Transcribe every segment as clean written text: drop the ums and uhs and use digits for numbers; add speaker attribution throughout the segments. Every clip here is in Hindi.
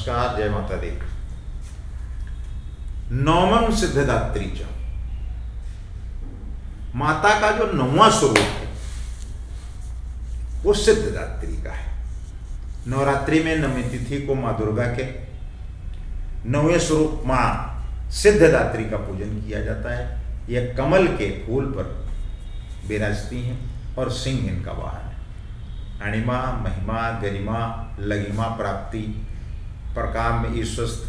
Speaker 1: नमस्कार, जय माता दी। नवमं सिद्धिदात्री च, माता का जो 9वां स्वरूप है वो सिद्धिदात्री का है। नवरात्रि में 9वीं तिथि को माँ दुर्गा के 9वें स्वरूप माँ सिद्धिदात्री का पूजन किया जाता है। यह कमल के फूल पर विराजती हैं और सिंह इनका वाहन है। अणिमा, महिमा, गरिमा, लगिमा प्राप्ति, प्रकाम में ईश्वस्त,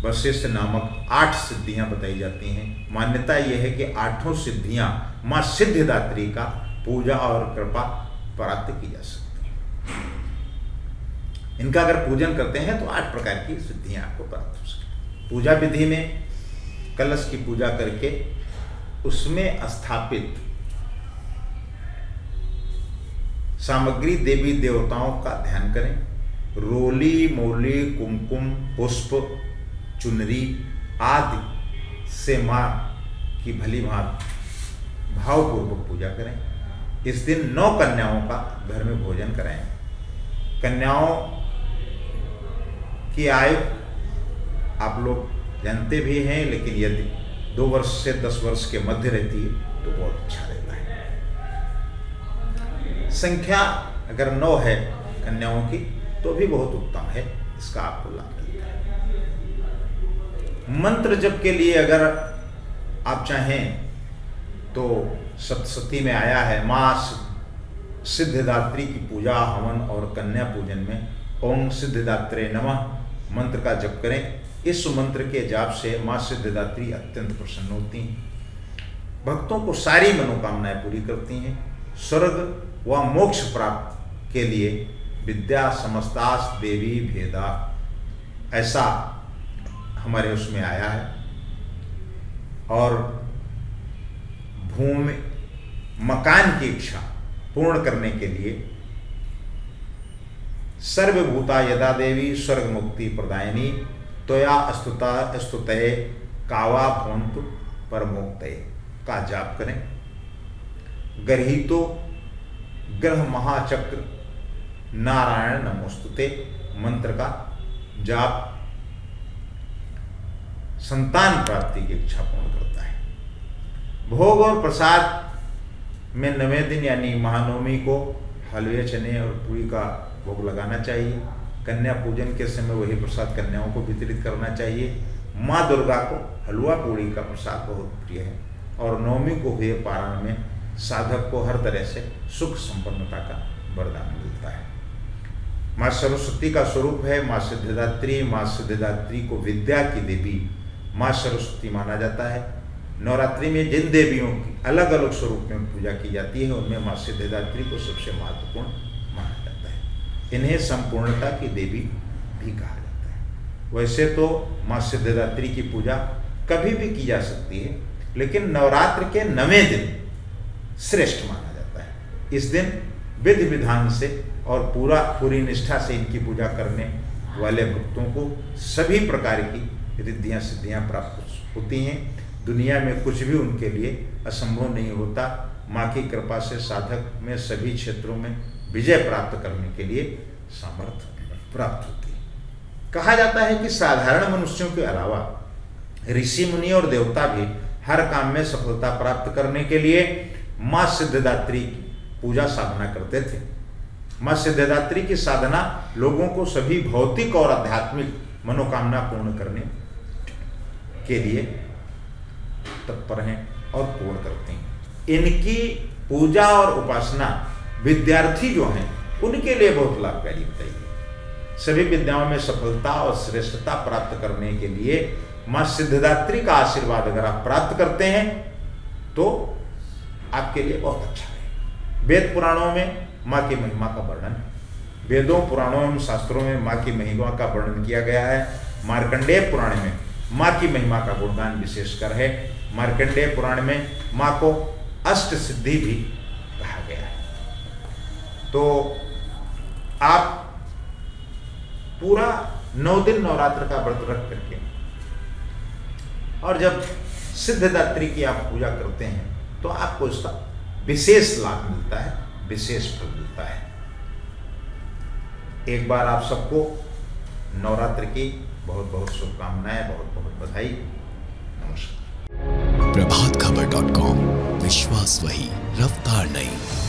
Speaker 1: वशिष्ठ नामक 8 सिद्धियां बताई जाती हैं। मान्यता यह है कि 8 सिद्धियां माँ सिद्धिदात्री का पूजा और कृपा प्राप्त की जा सकती हैं। इनका अगर पूजन करते हैं तो 8 प्रकार की सिद्धियां आपको प्राप्त हो सकती। पूजा विधि में कलश की पूजा करके उसमें स्थापित सामग्री देवी देवताओं का ध्यान करें। रोली, मौली, कुमकुम, पुष्प, चुनरी आदि से माँ की भली भांति भावपूर्वक पूजा करें। इस दिन 9 कन्याओं का घर में भोजन कराएं। कन्याओं की आयु आप लोग जानते भी हैं, लेकिन यदि 2 वर्ष से 10 वर्ष के मध्य रहती है तो बहुत अच्छा रहता है। संख्या अगर 9 है कन्याओं की तो भी बहुत उत्तम है, इसका आपको लाभ मिलता है। मंत्र जप के लिए अगर आप चाहें तो सप्तशती में आया है, माँ सिद्धिदात्री की पूजा, हवन और कन्या पूजन में ओम सिद्धिदात्रे नमः मंत्र का जप करें। इस मंत्र के जाप से माँ सिद्धिदात्री अत्यंत प्रसन्न होती हैं, भक्तों को सारी मनोकामनाएं पूरी करती हैं। स्वर्ग व मोक्ष प्राप्त के लिए विद्या समस्तास देवी भेदा, ऐसा हमारे उसमें आया है। और भूमि मकान की इच्छा पूर्ण करने के लिए सर्वभूता यदा देवी स्वर्ग मुक्ति प्रदायिनी त्वया स्तुतये कावा भवन्तु परमोक्तये का जाप करें। गर्हितो ग्रह महाचक्र नारायण नमोस्तुते मंत्र का जाप संतान प्राप्ति की इच्छा पूर्ण करता है। भोग और प्रसाद में 9वें दिन यानी महानवमी को हलवे, चने और पूरी का भोग लगाना चाहिए। कन्या पूजन के समय वही प्रसाद कन्याओं को वितरित करना चाहिए। माँ दुर्गा को हलवा पूड़ी का प्रसाद बहुत प्रिय है और 9वीं को हुए पारण में साधक को हर तरह से सुख संपन्नता का वरदान मिलता है। माँ सरस्वती का स्वरूप है माँ सिद्धिदात्री। माँ सिद्धिदात्री को विद्या की देवी माँ सरस्वती माना जाता है। नवरात्रि में जिन देवियों की अलग अलग स्वरूप में पूजा की जाती है उनमें माँ सिद्धिदात्री को सबसे महत्वपूर्ण माना जाता है। इन्हें संपूर्णता की देवी भी कहा जाता है। वैसे तो माँ सिद्धिदात्री की पूजा कभी भी की जा सकती है, लेकिन नवरात्र के 9वें दिन श्रेष्ठ माना जाता है। इस दिन विधि विधान से और पूरी निष्ठा से इनकी पूजा करने वाले भक्तों को सभी प्रकार की रिद्धियाँ सिद्धियाँ प्राप्त होती हैं। दुनिया में कुछ भी उनके लिए असंभव नहीं होता। माँ की कृपा से साधक में सभी क्षेत्रों में विजय प्राप्त करने के लिए सामर्थ्य प्राप्त होती है। कहा जाता है कि साधारण मनुष्यों के अलावा ऋषि मुनि और देवता भी हर काम में सफलता प्राप्त करने के लिए माँ सिद्धिदात्री की पूजा साधना करते थे। माँ सिद्धिदात्री की साधना लोगों को सभी भौतिक और आध्यात्मिक मनोकामना पूर्ण करने के लिए तत्पर हैं और पूर्ण करते हैं। इनकी पूजा और उपासना विद्यार्थी जो हैं उनके लिए बहुत लाभकारी बताई है। सभी विद्याओं में सफलता और श्रेष्ठता प्राप्त करने के लिए माँ सिद्धिदात्री का आशीर्वाद अगर आप प्राप्त करते हैं तो आपके लिए बहुत अच्छा है। वेद पुराणों में माँ की महिमा का वर्णन, वेदों पुराणों एवं शास्त्रों में माँ की महिमा का वर्णन किया गया है। मार्कंडेय पुराण में माँ की महिमा का गुणगान विशेषकर है। मार्कंडेय पुराण में माँ को अष्ट सिद्धि भी कहा गया है। तो आप पूरा 9 दिन नवरात्र का व्रत रख करके और जब सिद्धिदात्री की आप पूजा करते हैं तो आपको इसका विशेष लाभ मिलता है, विशेष फल मिलता है। एक बार आप सबको नवरात्र की बहुत बहुत शुभकामनाएं, बहुत बहुत बधाई। नमस्कार।
Speaker 2: प्रभातखबर.com, विश्वास वही, रफ्तार नहीं।